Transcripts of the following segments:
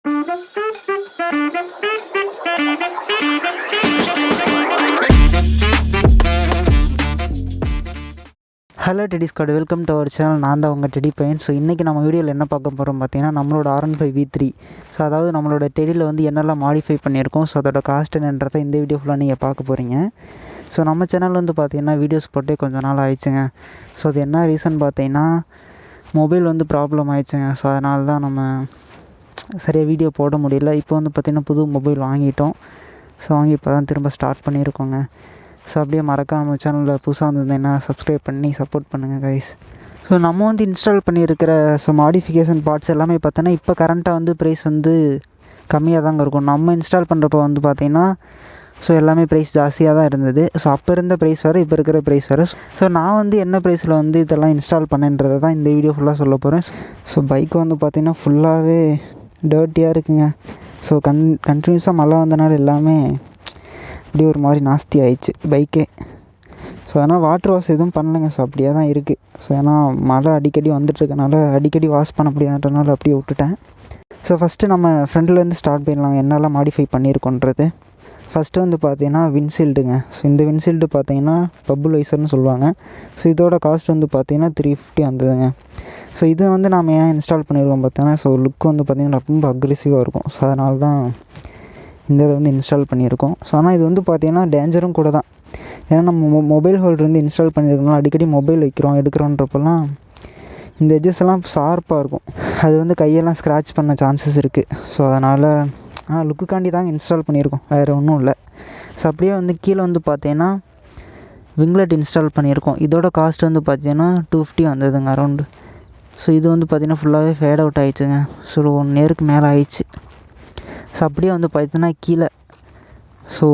Hello teddy squad, welcome to our channel. நான் தான் உங்கள் டெடி பையன். ஸோ இன்றைக்கி நம்ம வீடியோவில் என்ன பார்க்க போகிறோம் பார்த்தீங்கன்னா, நம்மளோட R15 V3. ஸோ அதாவது நம்மளோட டெடியில் வந்து என்னெல்லாம் மாடிஃபை பண்ணியிருக்கோம், ஸோ அதோட காஸ்ட் என்னன்றதை இந்த வீடியோ ஃபுல்லாக நீங்கள் பார்க்க போகிறீங்க. ஸோ நம்ம சேனல் வந்து பார்த்திங்கன்னா வீடியோஸ் போட்டே கொஞ்சம் நாள் ஆயிடுச்சுங்க. ஸோ அது என்ன ரீசன் பார்த்தீங்கன்னா, மொபைல் வந்து ப்ராப்ளம் ஆயிடுச்சுங்க. ஸோ அதனால தான் நம்ம சரியாக வீடியோ போட முடியல. இப்போ வந்து பார்த்திங்கன்னா புது மொபைல் வாங்கிட்டோம். ஸோ வாங்கி இப்போ தான் திரும்ப ஸ்டார்ட் பண்ணியிருக்கோங்க. ஸோ அப்படியே மறக்காம நம்ம சேனலில் புதுசாக வந்திருந்தேன்னா சப்ஸ்கிரைப் பண்ணி சப்போர்ட் பண்ணுங்கள் கைஸ். ஸோ நம்ம வந்து இன்ஸ்டால் பண்ணியிருக்கிற மாடிஃபிகேஷன் பார்ட்ஸ் எல்லாமே பார்த்தோன்னா இப்போ கரண்ட்டாக வந்து ப்ரைஸ் வந்து கம்மியாக தாங்க இருக்கும். நம்ம இன்ஸ்டால் பண்ணுறப்போ வந்து பார்த்திங்கன்னா ஸோ எல்லாமே ப்ரைஸ் ஜாஸ்தியாக தான் இருந்தது. ஸோ அப்போ இருந்த ப்ரைஸ் வேறு, இப்போ இருக்கிற ப்ரைஸ் வேறு. ஸோ நான் வந்து என்ன ப்ரைஸில் வந்து இதெல்லாம் இன்ஸ்டால் பண்ணேன்றதை தான் இந்த வீடியோ ஃபுல்லாக சொல்ல போகிறேன். ஸோ பைக் வந்து பார்த்திங்கன்னா ஃபுல்லாகவே டர்ட்டியாக இருக்குங்க. ஸோ கண்டினியூஸாக மழை வந்தனால எல்லாமே அப்படியே ஒரு மாதிரி நாஸ்தி ஆயிடுச்சு பைக்கே. ஸோ அதனால் வாட்டர் வாஷ் எதுவும் பண்ணலைங்க. ஸோ அப்படியே தான் இருக்குது. ஸோ ஏன்னா மழை அடிக்கடி வந்துட்டுருக்கனால அடிக்கடி வாஷ் பண்ண முடியாதுன்றனால அப்படியே விட்டுட்டேன். ஸோ ஃபஸ்ட்டு நம்ம ஃப்ரெண்ட்லேருந்து ஸ்டார்ட் பண்ணலாம் என்னெல்லாம் மாடிஃபை பண்ணியிருக்கோன்றது. ஃபஸ்ட்டு வந்து பார்த்தீங்கன்னா வின்ஷீல்டுங்க. ஸோ இந்த வின்ஷீல்டு பார்த்தீங்கன்னா பபுள் வைசர்னு சொல்லுவாங்க. ஸோ இதோட காஸ்ட் வந்து பார்த்தீங்கன்னா 350 வந்ததுங்க. ஸோ இது வந்து நாம் ஏன் இன்ஸ்டால் பண்ணியிருக்கோம் பார்த்தீங்கன்னா, ஸோ லுக் வந்து பார்த்திங்கன்னா ரொம்ப அக்ரெசிவாக இருக்கும். ஸோ அதனால தான் இந்த இதை வந்து இன்ஸ்டால் பண்ணியிருக்கோம். ஸோ ஆனால் இது வந்து பார்த்திங்கன்னா டேஞ்சரும் கூட தான். ஏன்னா நம்ம மொபைல் ஹோல்டர் வந்து இன்ஸ்டால் பண்ணியிருக்கோம், அடிக்கடி மொபைல் வைக்கிறோம் எடுக்கிறோன்றப்பெல்லாம் இந்த எட்ஜஸ் எல்லாம் ஷார்ப்பாக இருக்கும். அது வந்து கையெல்லாம் ஸ்க்ராட்ச் பண்ண சான்சஸ் இருக்குது. ஸோ அதனால் லுக்குக்காண்டி தாங்க இன்ஸ்டால் பண்ணியிருக்கோம், வேறு ஒன்றும் இல்லை. ஸோ அப்படியே வந்து கீழே வந்து பார்த்தீங்கன்னா விங்லெட் இன்ஸ்டால் பண்ணியிருக்கோம். இதோட காஸ்ட் வந்து பார்த்தீங்கன்னா 250 வந்ததுங்க அரௌண்டு. ஸோ இது வந்து பார்த்திங்கன்னா ஃபுல்லாகவே ஃபேட் அவுட் ஆகிடுச்சுங்க. ஸோ 1 இயருக்கு மேலே ஆயிடுச்சு. ஸோ அப்படியே வந்து பார்த்தீங்கன்னா கீழே ஸோ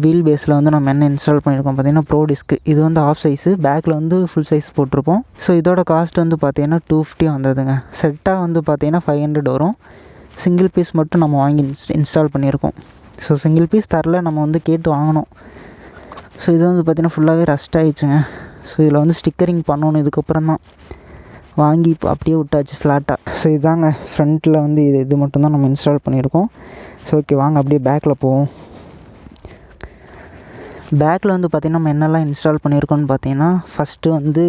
வீல் பேஸில் வந்து நம்ம என்ன இன்ஸ்டால் பண்ணியிருக்கோம் பார்த்தீங்கன்னா ப்ரோ டிஸ்க்கு. இது வந்து ஆஃப் சைஸு, பேக்கில் வந்து ஃபுல் சைஸ் போட்டிருப்போம். ஸோ இதோட காஸ்ட் வந்து பார்த்தீங்கன்னா 250 வந்ததுங்க. செட்டாக வந்து பார்த்தீங்கன்னா 500 வரும். சிங்கிள் பீஸ் மட்டும் நம்ம வாங்கி இன்ஸ்டால் பண்ணியிருக்கோம். ஸோ சிங்கிள் பீஸ் தரல, நம்ம வந்து கேட்டு வாங்கினோம். ஸோ இது வந்து பார்த்திங்கன்னா ஃபுல்லாகவே ரஸ்ட் ஆகிடுச்சுங்க. ஸோ இதில் வந்து ஸ்டிக்கரிங் பண்ணணும் இதுக்கப்புறம் தான். வாங்கி இப்போ அப்படியே விட்டாச்சு ஃப்ளாட்டாக. ஸோ இதாங்க ஃப்ரண்ட்டில் வந்து இது மட்டும்தான் நம்ம இன்ஸ்டால் பண்ணியிருக்கோம். ஸோ ஓகே, வாங்க அப்படியே பேக்கில் போவோம். பேக்கில் வந்து பார்த்திங்கன்னா நம்ம என்னெல்லாம் இன்ஸ்டால் பண்ணியிருக்கோம்னு பார்த்தீங்கன்னா, ஃபஸ்ட்டு வந்து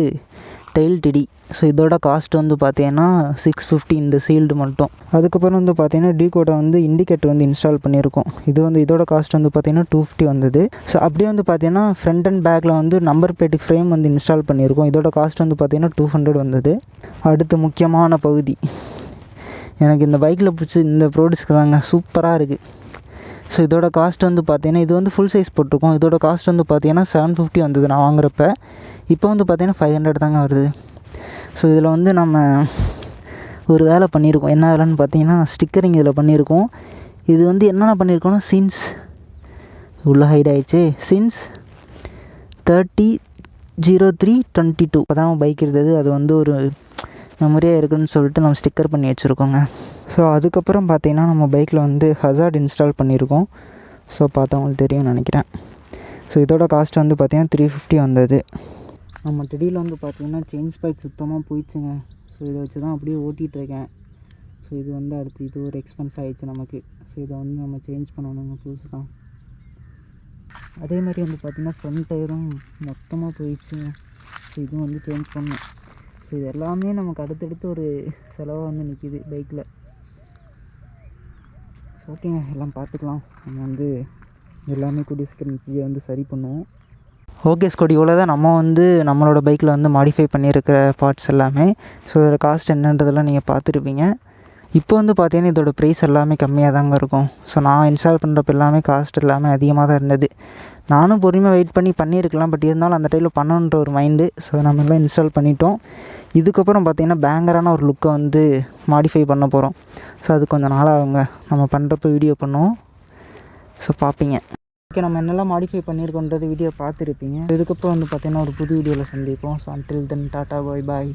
டெயில் டிடி. ஸோ இதோட காஸ்ட் வந்து பார்த்தீங்கன்னா 650 இந்த சீல்டு மட்டும். அதுக்கப்புறம் வந்து பார்த்தீங்கன்னா டிகோடை வந்து இண்டிகேட்டர் வந்து இன்ஸ்டால் பண்ணியிருக்கோம். இது வந்து இதோட காஸ்ட் வந்து பார்த்தீங்கன்னா 250 வந்தது. ஸோ அப்படியே வந்து பார்த்தீங்கன்னா ஃப்ரண்ட் அண்ட் பேக்கில் வந்து நம்பர் பிளேட்டுக்கு ஃப்ரேம் வந்து இன்ஸ்டால் பண்ணியிருக்கோம். இதோட காஸ்ட் வந்து பார்த்தீங்கன்னா 200 வந்தது. அடுத்து முக்கியமான பகுதி, எனக்கு இந்த பைக்கில் பிடிச்சி இந்த ப்ரோடிஸ்க்கு தாங்க, சூப்பராக இருக்குது. ஸோ இதோட காஸ்ட் வந்து பார்த்தீங்கன்னா இது வந்து ஃபுல் சைஸ் போட்டிருக்கோம். இதோட காஸ்ட் வந்து பார்த்தீங்கன்னா 750 வந்தது நான் வாங்குறப்ப. இப்போ வந்து பார்த்தீங்கன்னா 500 தாங்க வருது. ஸோ இதில் வந்து நம்ம ஒரு வேலை பண்ணியிருக்கோம். என்ன வேலைன்னு பார்த்தீங்கன்னா ஸ்டிக்கரிங் இதில் பண்ணியிருக்கோம். இது வந்து என்னென்ன பண்ணியிருக்கோன்னா சின்ஸ் உள்ள ஹைட் ஆகிடுச்சு. சின்ஸ் 30/03/22 அப்போ தான் பைக் இருந்தது. அது வந்து ஒரு மெமரியாக இருக்குதுன்னு சொல்லிட்டு நம்ம ஸ்டிக்கர் பண்ணி வச்சுருக்கோங்க. ஸோ அதுக்கப்புறம் பார்த்திங்கன்னா நம்ம பைக்கில் வந்து ஹசார்ட் இன்ஸ்டால் பண்ணியிருக்கோம். ஸோ பார்த்தவங்களுக்கு தெரியும்னு நினைக்கிறேன். ஸோ இதோட காஸ்ட் வந்து பார்த்திங்கன்னா 350 வந்தது. நம்ம டெடியில் வந்து பார்த்திங்கன்னா செயின் ஸ்பைக் சுத்தமாக போயிடுச்சுங்க. ஸோ இதை வச்சு தான் அப்படியே ஓட்டிகிட்ருக்கேன். ஸோ இது வந்து அடுத்து இது ஒரு எக்ஸ்பென்ஸ் ஆகிடுச்சு நமக்கு. ஸோ இதை வந்து நம்ம சேஞ்ச் பண்ணணுங்க புதுசு தான். அதே மாதிரி வந்து பார்த்திங்கன்னா ஃப்ரண்ட் டயரும் மொத்தமாக போயிடுச்சுங்க. ஸோ இதுவும் வந்து சேஞ்ச் பண்ணணும். ஸோ இது எல்லாமே நமக்கு அடுத்தடுத்து ஒரு செலவாக வந்து நிற்கிது பைக்கில். ஸோ ஓகேங்க, எல்லாம் பார்த்துக்கலாம். நம்ம வந்து எல்லாமே கூடிய சீக்கிரம் வந்து சரி பண்ணுவோம். ஓகே ஸ்கோட், இவ்வளோ தான் நம்ம வந்து நம்மளோட பைக்கில் வந்து மாடிஃபை பண்ணியிருக்கிற பார்ட்ஸ் எல்லாமே. ஸோ இதோட காஸ்ட் என்னன்றதெல்லாம் நீங்கள் பார்த்துருப்பீங்க. இப்போ வந்து பார்த்தீங்கன்னா இதோட ப்ரைஸ் எல்லாமே கம்மியாக தாங்க இருக்கும். ஸோ நான் இன்ஸ்டால் பண்ணுறப்ப எல்லாமே காஸ்ட் எல்லாமே அதிகமாக தான் இருந்தது. நானும் பொறுமையாக வெயிட் பண்ணியிருக்கலாம். பட் இருந்தாலும் அந்த டைமில் பண்ணணுன்ற ஒரு மைண்டு. ஸோ நம்ம எல்லாம் இன்ஸ்டால் பண்ணிட்டோம். இதுக்கப்புறம் பார்த்திங்கன்னா பேங்கரான ஒரு லுக்கை வந்து மாடிஃபை பண்ண போகிறோம். ஸோ அது கொஞ்சம் நாளாகுங்க. நம்ம பண்ணுறப்ப வீடியோ பண்ணுவோம். ஸோ பார்ப்பீங்க. ஓகே, நம்ம என்னெல்லாம் மாடிஃபை பண்ணியிருக்கோன்றது வீடியோ பார்த்துருப்பீங்க. இதுக்கப்புறம் வந்து பார்த்திங்கன்னா ஒரு புது வீடியோவில் சந்திப்போம். ஸோ அன்டில் தென் டாட்டா, பாய் பாய்.